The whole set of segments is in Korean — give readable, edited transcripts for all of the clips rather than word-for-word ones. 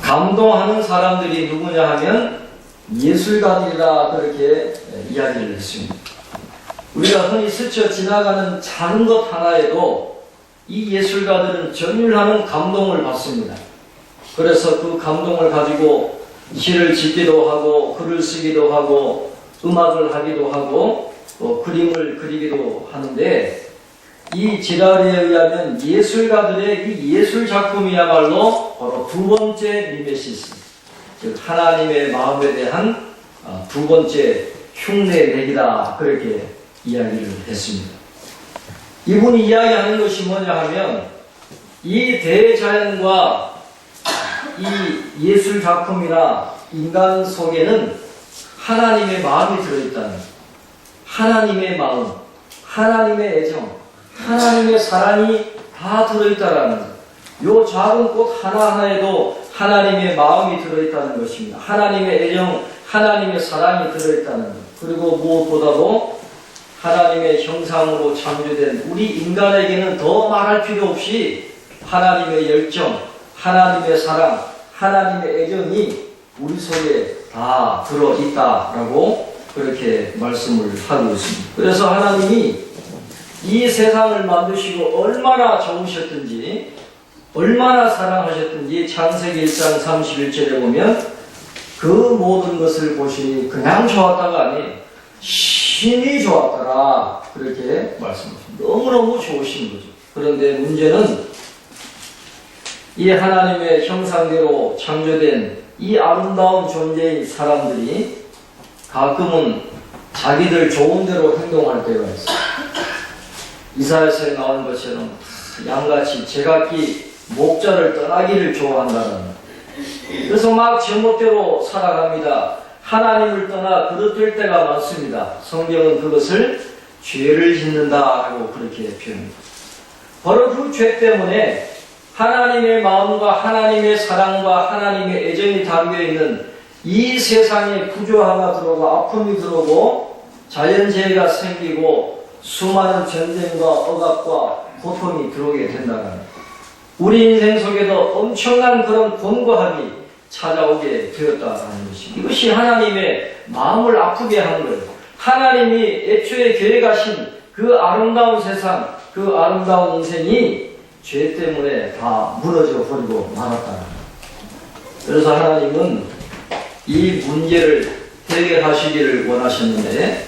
감동하는 사람들이 누구냐 하면 예술가들이라 그렇게 이야기를 했습니다. 우리가 흔히 스쳐 지나가는 작은 것 하나에도 이 예술가들은 전율하는 감동을 받습니다. 그래서 그 감동을 가지고 시를 짓기도 하고 글을 쓰기도 하고 음악을 하기도 하고 또 그림을 그리기도 하는데, 이 지라리에 의하면 예술가들의 이 예술 작품이야말로 바로 두 번째 미메시스, 즉 하나님의 마음에 대한 두 번째 흉내내기다, 그렇게 이야기를 했습니다. 이분이 이야기하는 것이 뭐냐 하면, 이 대자연과 이 예술 작품이나 인간 속에는 하나님의 마음이 들어있다는, 하나님의 마음, 하나님의 애정, 하나님의 사랑이 다 들어있다라는 것. 요 작은 꽃 하나하나에도 하나님의 마음이 들어있다는 것입니다. 하나님의 애정, 하나님의 사랑이 들어있다는 것. 그리고 무엇보다도 하나님의 형상으로 창조된 우리 인간에게는 더 말할 필요 없이 하나님의 열정, 하나님의 사랑, 하나님의 애정이 우리 속에 다 들어있다라고 그렇게 말씀을 하고 있습니다. 그래서 하나님이 이 세상을 만드시고 얼마나 좋으셨든지, 얼마나 사랑하셨든지 창세기 1장 31절에 보면 그 모든 것을 보시니 그냥 좋았다가 아니 심히 좋았더라, 그렇게 말씀하십니다. 너무너무 좋으신 거죠. 그런데 문제는 이 하나님의 형상대로 창조된 이 아름다운 존재인 사람들이 가끔은 자기들 좋은 대로 행동할 때가 있어요. 이사야서에 나온 것처럼 양같이 제각기 목자를 떠나기를 좋아한다는, 그래서 막 제멋대로 살아갑니다. 하나님을 떠나 그릇될 때가 많습니다. 성경은 그것을 죄를 짓는다라고 그렇게 표현합니다. 바로 그 죄 때문에 하나님의 마음과 하나님의 사랑과 하나님의 애정이 담겨 있는 이 세상에 부조화가 들어오고 아픔이 들어오고 자연재해가 생기고 수많은 전쟁과 억압과 고통이 들어오게 된다는, 우리 인생 속에도 엄청난 그런 곤고함이 찾아오게 되었다는 것입니다. 이것이 하나님의 마음을 아프게 하는 거예요. 하나님이 애초에 계획하신 그 아름다운 세상, 그 아름다운 인생이 죄 때문에 다 무너져 버리고 말았다는 거예요. 그래서 하나님은 이 문제를 해결하시기를 원하셨는데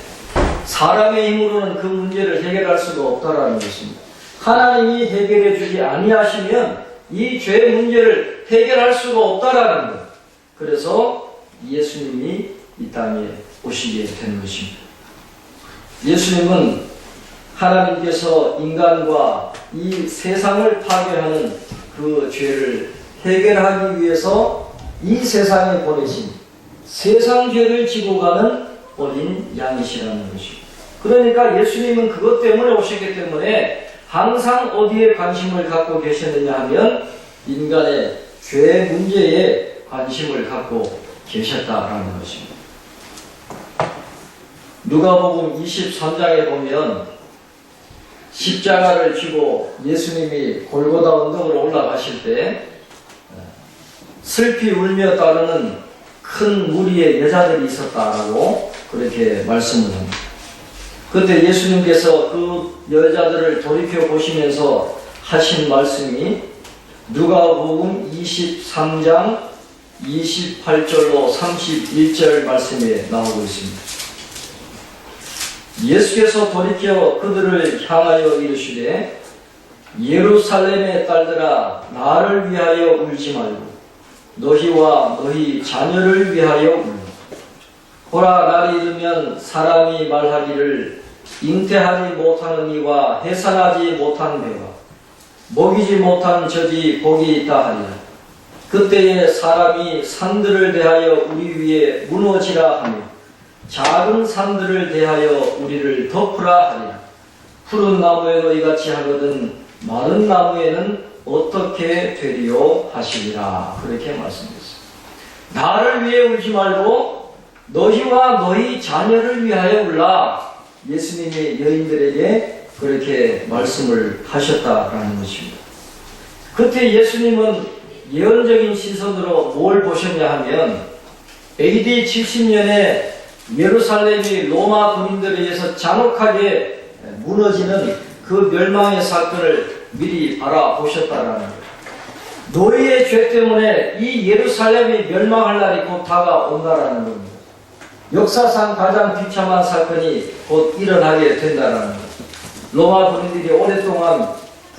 사람의 힘으로는 그 문제를 해결할 수가 없다라는 것입니다. 하나님이 해결해 주지 아니하시면 이 죄 문제를 해결할 수가 없다라는 것. 그래서 예수님이 이 땅에 오시게 된 것입니다. 예수님은 하나님께서 인간과 이 세상을 파괴하는 그 죄를 해결하기 위해서 이 세상에 보내신, 세상 죄를 지고 가는 어린 양이시라는 것입니다. 그러니까 예수님은 그것 때문에 오셨기 때문에 항상 어디에 관심을 갖고 계셨느냐 하면 인간의 죄 문제에 관심을 갖고 계셨다라는 것입니다. 누가복음 23장에 보면 십자가를 쥐고 예수님이 골고다 언덕으로 올라가실 때 슬피 울며 따르는 큰 무리의 여자들이 있었다라고 그렇게 말씀을 합니다. 그때 예수님께서 그 여자들을 돌이켜 보시면서 하신 말씀이 누가복음 23장 28절로 31절 말씀에 나오고 있습니다. 예수께서 돌이켜 그들을 향하여 이르시되 예루살렘의 딸들아 나를 위하여 울지 말고 너희와 너희 자녀를 위하여 울라. 보라 날이 이르면 사람이 말하기를 잉태하지 못하는 이와 해산하지 못한 배와 먹이지 못한 젖이 복이 있다 하리라. 그때에 사람이 산들을 대하여 우리 위에 무너지라 하며 작은 산들을 대하여 우리를 덮으라 하리라. 푸른 나무에도 이같이 하거든 마른 나무에는 어떻게 되리요 하시리라. 그렇게 말씀드렸습니다. 나를 위해 울지 말고 너희와 너희 자녀를 위하여 울라. 예수님이 여인들에게 그렇게 말씀을 하셨다라는 것입니다. 그때 예수님은 예언적인 시선으로 뭘 보셨냐 하면 AD 70년에 예루살렘이 로마 군인들에 의해서 잔혹하게 무너지는 그 멸망의 사건을 미리 바라보셨다라는 거예요. 너희의 죄 때문에 이 예루살렘이 멸망할 날이 곧 다가온다라는 겁니다. 역사상 가장 비참한 사건이 곧 일어나게 된다라는 거예요. 로마 군인들이 오랫동안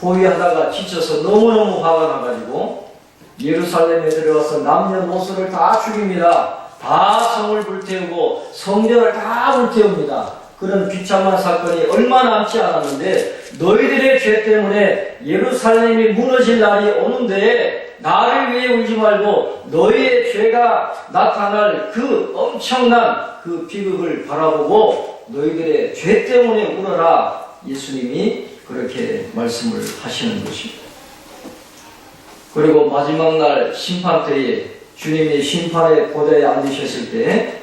포위하다가 지쳐서 너무너무 화가 나가지고 예루살렘에 들어가서 남녀노소를 다 죽입니다. 다 성을 불태우고 성전을 다 불태웁니다. 그런 비참한 사건이 얼마 남지 않았는데 너희들의 죄 때문에 예루살렘이 무너질 날이 오는데 나를 위해 울지 말고 너희의 죄가 나타날 그 엄청난 그 비극을 바라보고 너희들의 죄 때문에 울어라. 예수님이 그렇게 말씀을 하시는 것입니다. 그리고 마지막 날 심판때에 주님이 심판의 보좌에 앉으셨을 때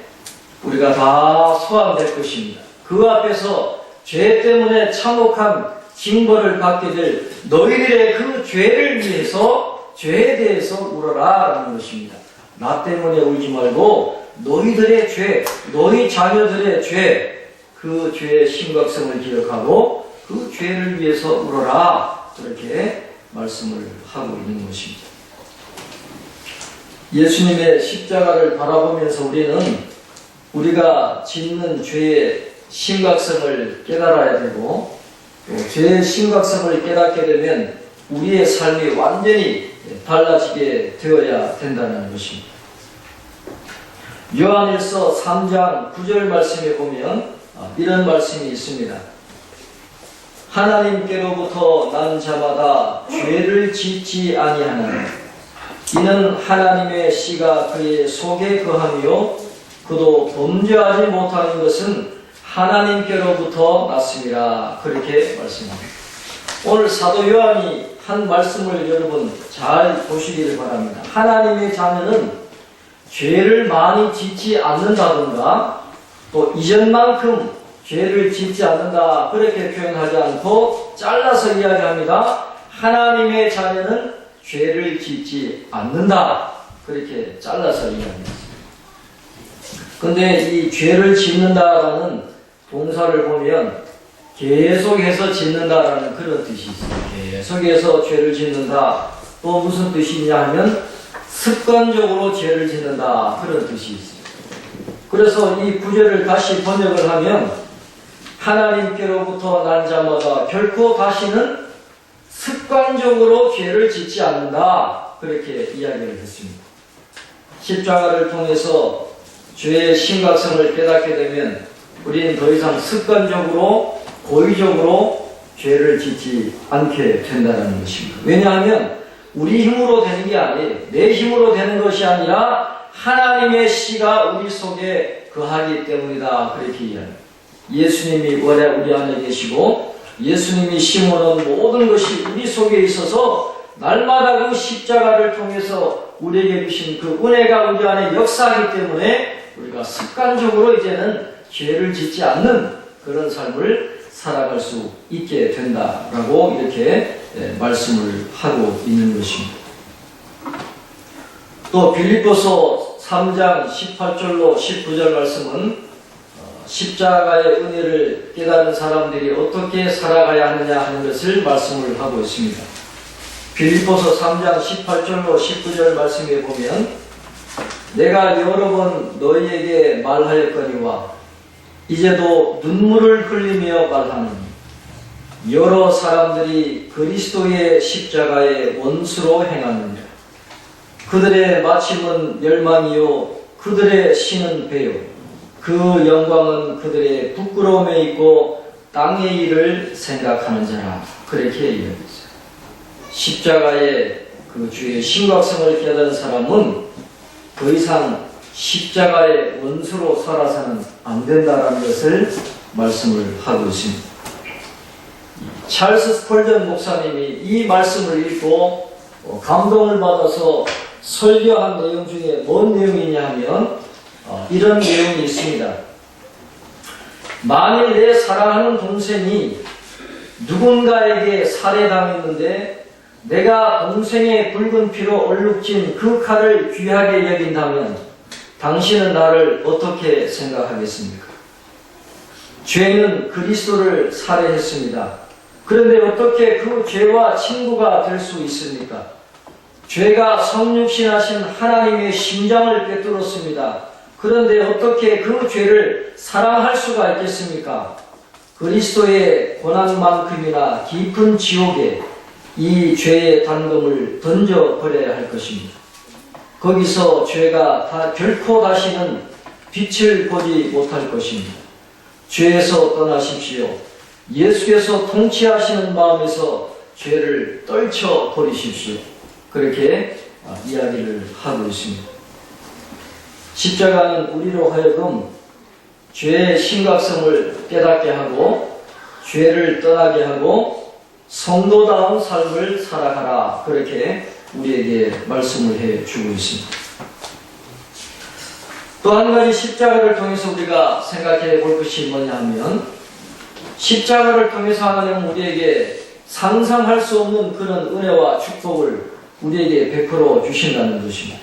우리가 다 소환될 것입니다. 그 앞에서 죄 때문에 참혹한 징벌을 받게 될 너희들의 그 죄를 위해서 죄에 대해서 울어라 라는 것입니다. 나 때문에 울지 말고 너희들의 죄, 너희 자녀들의 죄, 그 죄의 심각성을 기억하고 그 죄를 위해서 울어라 그렇게 말씀을 하고 있는 것입니다. 예수님의 십자가를 바라보면서 우리는 우리가 짓는 죄의 심각성을 깨달아야 되고 또 죄의 심각성을 깨닫게 되면 우리의 삶이 완전히 달라지게 되어야 된다는 것입니다. 요한일서 3장 9절 말씀에 보면 이런 말씀이 있습니다. 하나님께로부터 난 자마다 죄를 짓지 아니하나니 이는 하나님의 씨가 그의 속에 거하며 그도 범죄하지 못하는 것은 하나님께로부터 났습니다. 그렇게 말씀합니다. 오늘 사도 요한이 한 말씀을 여러분 잘 보시기를 바랍니다. 하나님의 자녀는 죄를 많이 짓지 않는다든가 또 이전만큼 죄를 짓지 않는다 그렇게 표현하지 않고 잘라서 이야기합니다. 하나님의 자녀는 죄를 짓지 않는다 그렇게 잘라서 이야기합니다. 근데 이 죄를 짓는다라는 동사를 보면 계속해서 짓는다라는 그런 뜻이 있습니다. 계속해서 죄를 짓는다. 또 무슨 뜻이냐 하면 습관적으로 죄를 짓는다 그런 뜻이 있습니다. 그래서 이 구절을 다시 번역을 하면 하나님께로부터 난 자마다 결코 다시는 습관적으로 죄를 짓지 않는다 그렇게 이야기를 했습니다. 십자가를 통해서 죄의 심각성을 깨닫게 되면 우리는 더 이상 습관적으로 고의적으로 죄를 짓지 않게 된다는 것입니다. 왜냐하면 우리 힘으로 되는 게 아니에요. 내 힘으로 되는 것이 아니라 하나님의 씨가 우리 속에 거하기 때문이다 그렇게 이야기합니다. 예수님이 원래 우리 안에 계시고 예수님이 심어놓은 모든 것이 우리 속에 있어서 날마다 그 십자가를 통해서 우리에게 주신 그 은혜가 우리 안에 역사하기 때문에 우리가 습관적으로 이제는 죄를 짓지 않는 그런 삶을 살아갈 수 있게 된다라고 이렇게 말씀을 하고 있는 것입니다. 또 빌립보서 3장 18절로 19절 말씀은 십자가의 은혜를 깨달은 사람들이 어떻게 살아가야 하느냐 하는 것을 말씀을 하고 있습니다. 빌립보서 3장 18절로 19절 말씀에 보면 내가 여러 번 너희에게 말하였거니와 이제도 눈물을 흘리며 말하노니 여러 사람들이 그리스도의 십자가의 원수로 행하느니라. 그들의 마침은 열망이요 그들의 신은 배요 그 영광은 그들의 부끄러움에 있고 땅의 일을 생각하는 자라. 그렇게 이야기했어요. 십자가의 그 주의 심각성을 깨달은 사람은 더 이상 십자가의 원수로 살아서는 안 된다라는 것을 말씀을 하고 있습니다. 찰스 스펄전 목사님이 이 말씀을 읽고 감동을 받아서 설교한 내용 중에 뭔 내용이냐 하면 이런 내용이 있습니다. 만일 내 사랑하는 동생이 누군가에게 살해당했는데 내가 동생의 붉은 피로 얼룩진 그 칼을 귀하게 여긴다면 당신은 나를 어떻게 생각하겠습니까? 죄는 그리스도를 살해했습니다. 그런데 어떻게 그 죄와 친구가 될 수 있습니까? 죄가 성육신하신 하나님의 심장을 꿰뚫었습니다. 그런데 어떻게 그 죄를 사랑할 수가 있겠습니까? 그리스도의 고난만큼이나 깊은 지옥에 이 죄의 단검을 던져버려야 할 것입니다. 거기서 죄가 결코 다시는 빛을 보지 못할 것입니다. 죄에서 떠나십시오. 예수께서 통치하시는 마음에서 죄를 떨쳐버리십시오. 그렇게 이야기를 하고 있습니다. 십자가는 우리로 하여금 죄의 심각성을 깨닫게 하고 죄를 떠나게 하고 성도다운 삶을 살아가라, 그렇게 우리에게 말씀을 해주고 있습니다. 또 한 가지 십자가를 통해서 우리가 생각해 볼 것이 뭐냐 하면, 십자가를 통해서 하나님은 우리에게 상상할 수 없는 그런 은혜와 축복을 우리에게 베풀어 주신다는 것입니다.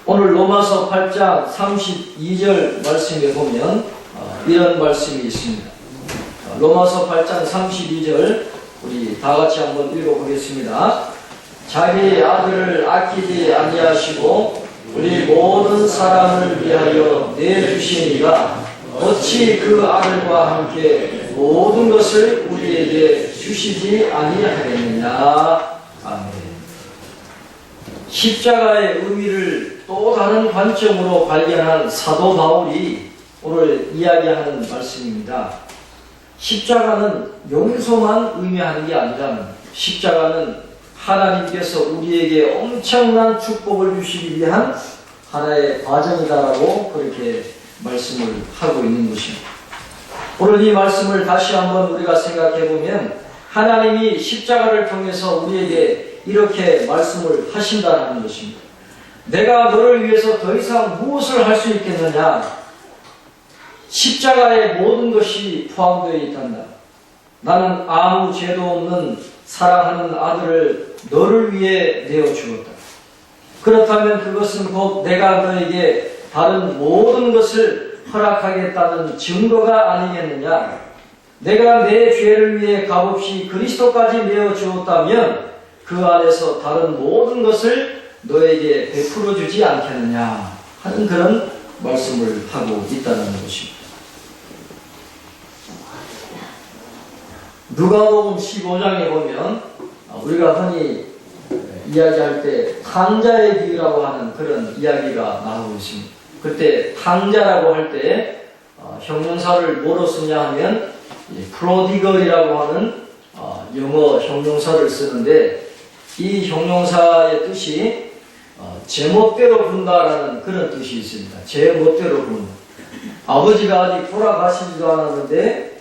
오늘 로마서 8장 32절 말씀에 보면 이런 말씀이 있습니다. 로마서 8장 32절 우리 다 같이 한번 읽어보겠습니다. 자기 아들을 아끼지 아니하시고 우리 모든 사람을 위하여 내주신 이가 어찌 그 아들과 함께 모든 것을 우리에게 주시지 아니하겠느냐. 아멘. 십자가의 의미를 또 다른 관점으로 발견한 사도 바울이 오늘 이야기하는 말씀입니다. 십자가는 용서만 의미하는 게 아니라 십자가는 하나님께서 우리에게 엄청난 축복을 주시기 위한 하나의 과정이다라고 그렇게 말씀을 하고 있는 것입니다. 오늘 이 말씀을 다시 한번 우리가 생각해 보면 하나님이 십자가를 통해서 우리에게 이렇게 말씀을 하신다는 것입니다. 내가 너를 위해서 더 이상 무엇을 할 수 있겠느냐? 십자가에 모든 것이 포함되어 있단다. 나는 아무 죄도 없는 사랑하는 아들을 너를 위해 내어주었다. 그렇다면 그것은 곧 내가 너에게 다른 모든 것을 허락하겠다는 증거가 아니겠느냐? 내가 내 죄를 위해 값없이 그리스도까지 내어주었다면 그 안에서 다른 모든 것을 너에게 베풀어 주지 않겠느냐 하는 그런 말씀을 하고 있다는 것입니다. 누가복음 15장에 보면 우리가 흔히 이야기할 때 탕자의 비유라고 하는 그런 이야기가 나오고 있습니다. 그때 탕자라고 할 때 형용사를 뭐로 쓰냐 하면 프로디걸이라고 하는 영어 형용사를 쓰는데, 이 형용사의 뜻이 제멋대로 군다라는 그런 뜻이 있습니다. 제멋대로 군다. 아버지가 아직 돌아가시지도 않았는데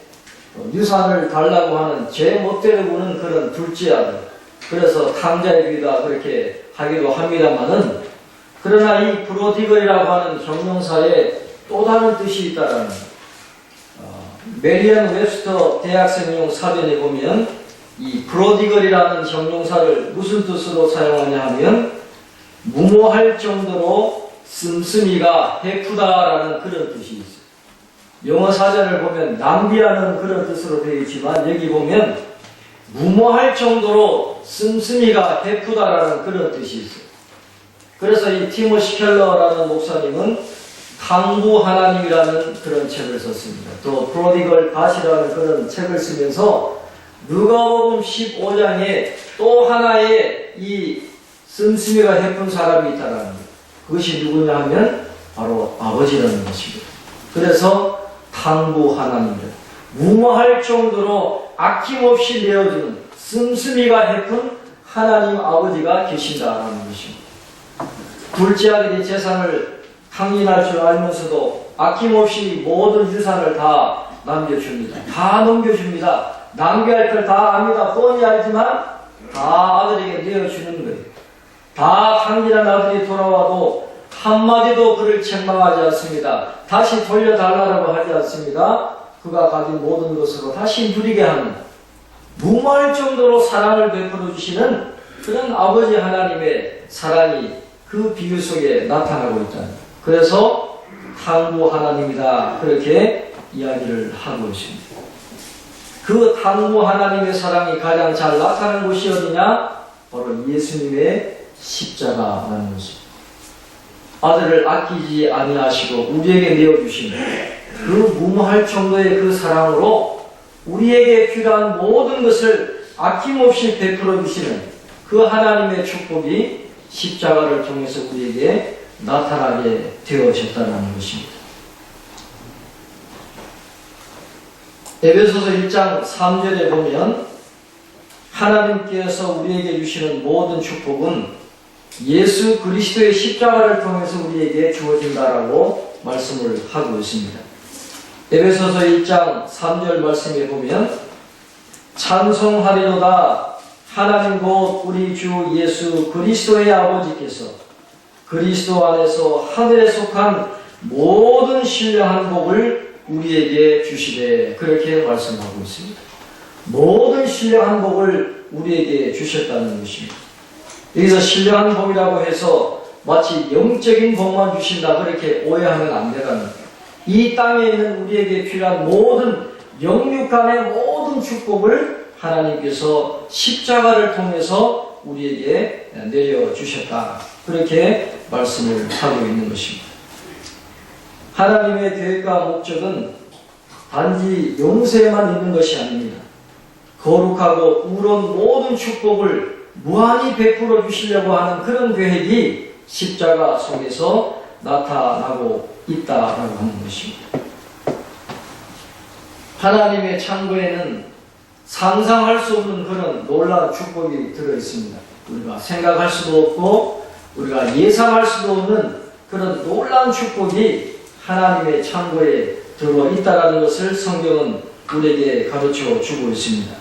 유산을 달라고 하는 제멋대로 구는 그런 둘째 아들. 그래서 탕자의 비유다 그렇게 하기도 합니다만은, 그러나 이 프로디걸이라고 하는 형용사에 또 다른 뜻이 있다라는 메리언 웹스터 대학생용 사전에 보면 이 프로디걸이라는 형용사를 무슨 뜻으로 사용하냐 하면 무모할 정도로 씀씀이가 베푸다라는 그런 뜻이 있어요. 영어 사전을 보면 낭비하는 그런 뜻으로 되어 있지만 여기 보면 무모할 정도로 씀씀이가 베푸다라는 그런 뜻이 있어요. 그래서 이 티모시 켈러라는 목사님은 탕부 하나님이라는 그런 책을 썼습니다. 또 프로디걸 갓이라는 그런 책을 쓰면서 누가복음 15장에 또 하나의 이 씀씀이가 해픈 사람이 있다라는 거예요. 그것이 누구냐 하면 바로 아버지라는 것입니다. 그래서 탕부 하나님이다. 무모할 정도로 아낌없이 내어주는 씀씀이가 해픈 하나님 아버지가 계신다라는 것입니다. 둘째 아들이 재산을 탕진할 줄 알면서도 아낌없이 모든 유산을 다 남겨줍니다. 다 넘겨줍니다. 낭비할 걸 다 압니다. 뻔히 알지만 다 아들에게 내어주는 거예요. 다 탕진한 아들이 돌아와도 한마디도 그를 책망하지 않습니다. 다시 돌려달라고 하지 않습니다. 그가 가진 모든 것으로 다시 누리게 하는 무모할 정도로 사랑을 베풀어 주시는 그런 아버지 하나님의 사랑이 그 비유 속에 나타나고 있다. 그래서 탕부 하나님이다, 그렇게 이야기를 하고 있습니다. 그 탕부 하나님의 사랑이 가장 잘 나타나는 곳이 어디냐? 바로 예수님의 십자가라는 것입니다. 아들을 아끼지 아니하시고 우리에게 내어주신 그 무모할 정도의 그 사랑으로 우리에게 필요한 모든 것을 아낌없이 베풀어 주시는 그 하나님의 축복이 십자가를 통해서 우리에게 나타나게 되어졌다는 것입니다. 에베소서 1장 3절에 보면 하나님께서 우리에게 주시는 모든 축복은 예수 그리스도의 십자가를 통해서 우리에게 주어진다라고 말씀을 하고 있습니다. 에베소서 1장 3절 말씀에 보면 찬송하리로다 하나님 곧 우리 주 예수 그리스도의 아버지께서 그리스도 안에서 하늘에 속한 모든 신령한 복을 우리에게 주시되, 그렇게 말씀하고 있습니다. 모든 신령한 복을 우리에게 주셨다는 것입니다. 여기서 신령한 복이라고 해서 마치 영적인 복만 주신다, 그렇게 오해하면 안 되라는, 이 땅에 있는 우리에게 필요한 모든 영육간의 모든 축복을 하나님께서 십자가를 통해서 우리에게 내려주셨다, 그렇게 말씀을 하고 있는 것입니다. 하나님의 계획과 목적은 단지 용서에만 있는 것이 아닙니다. 거룩하고 우러운 모든 축복을 무한히 베풀어 주시려고 하는 그런 계획이 십자가 속에서 나타나고 있다라고 하는 것입니다. 하나님의 창고에는 상상할 수 없는 그런 놀라운 축복이 들어있습니다. 우리가 생각할 수도 없고 우리가 예상할 수도 없는 그런 놀라운 축복이 하나님의 창고에 들어있다는 것을 성경은 우리에게 가르쳐 주고 있습니다.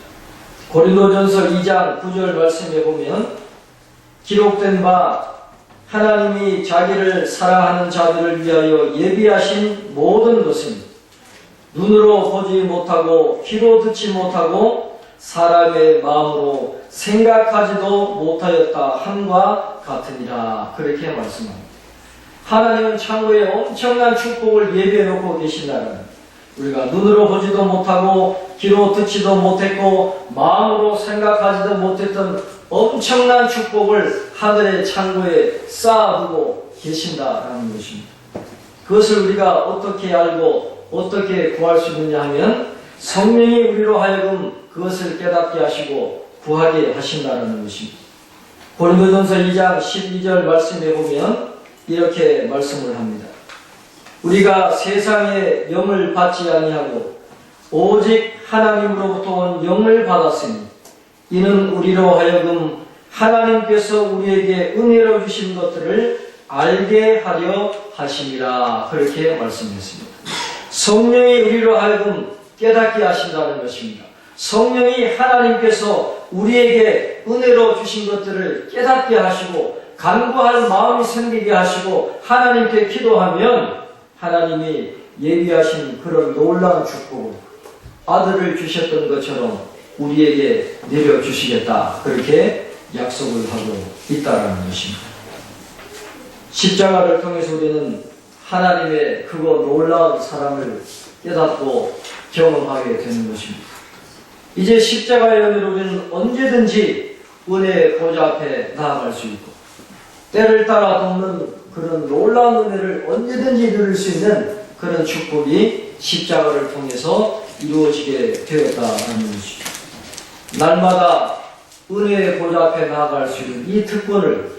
고린도전서 2장 9절 말씀에 보면 기록된 바 하나님이 자기를 사랑하는 자들을 위하여 예비하신 모든 것은 눈으로 보지 못하고 귀로 듣지 못하고 사람의 마음으로 생각하지도 못하였다 함과 같으니라, 그렇게 말씀합니다. 하나님은 창고에 엄청난 축복을 예비해 놓고 계신다는, 우리가 눈으로 보지도 못하고 귀로 듣지도 못했고 마음으로 생각하지도 못했던 엄청난 축복을 하늘의 창고에 쌓아두고 계신다라는 것입니다. 그것을 우리가 어떻게 알고 어떻게 구할 수 있느냐 하면 성령이 우리로 하여금 그것을 깨닫게 하시고 구하게 하신다는 것입니다. 고린도전서 2장 12절 말씀에 보면 이렇게 말씀을 합니다. 우리가 세상의 영을 받지 아니하고 오직 하나님으로부터 온 영을 받았으니 이는 우리로 하여금 하나님께서 우리에게 은혜로 주신 것들을 알게 하려 하심이라, 그렇게 말씀했습니다. 성령이 우리로 하여금 깨닫게 하신다는 것입니다. 성령이 하나님께서 우리에게 은혜로 주신 것들을 깨닫게 하시고 간구할 마음이 생기게 하시고 하나님께 기도하면 하나님이 예비하신 그런 놀라운 축복을 아들을 주셨던 것처럼 우리에게 내려주시겠다, 그렇게 약속을 하고 있다는 것입니다. 십자가를 통해서 우리는 하나님의 그거 놀라운 사랑을 깨닫고 경험하게 되는 것입니다. 이제 십자가의 은혜로 우리는 언제든지 은혜의 보좌 앞에 나아갈 수 있고 때를 따라 돕는 그런 놀라운 은혜를 언제든지 누릴 수 있는 그런 축복이 십자가를 통해서 이루어지게 되었다는 것이죠. 날마다 은혜의 보좌 앞에 나아갈 수 있는 이 특권을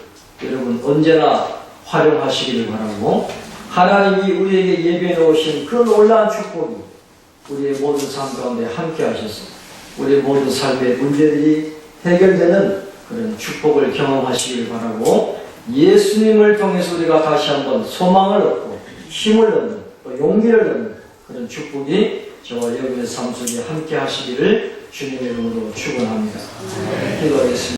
여러분 언제나 활용하시기를 바라고, 하나님이 우리에게 예비해 놓으신 그 놀라운 축복이 우리의 모든 삶 가운데 함께 하셔서 우리의 모든 삶의 문제들이 해결되는 그런 축복을 경험하시기를 바라고, 예수님을 통해서 우리가 다시 한번 소망을 얻고 힘을 얻는, 또 용기를 얻는 그런 축복이 저와 여러분의 삶 속에 함께 하시기를 주님의 이름으로 축원합니다. 기도하겠습니다.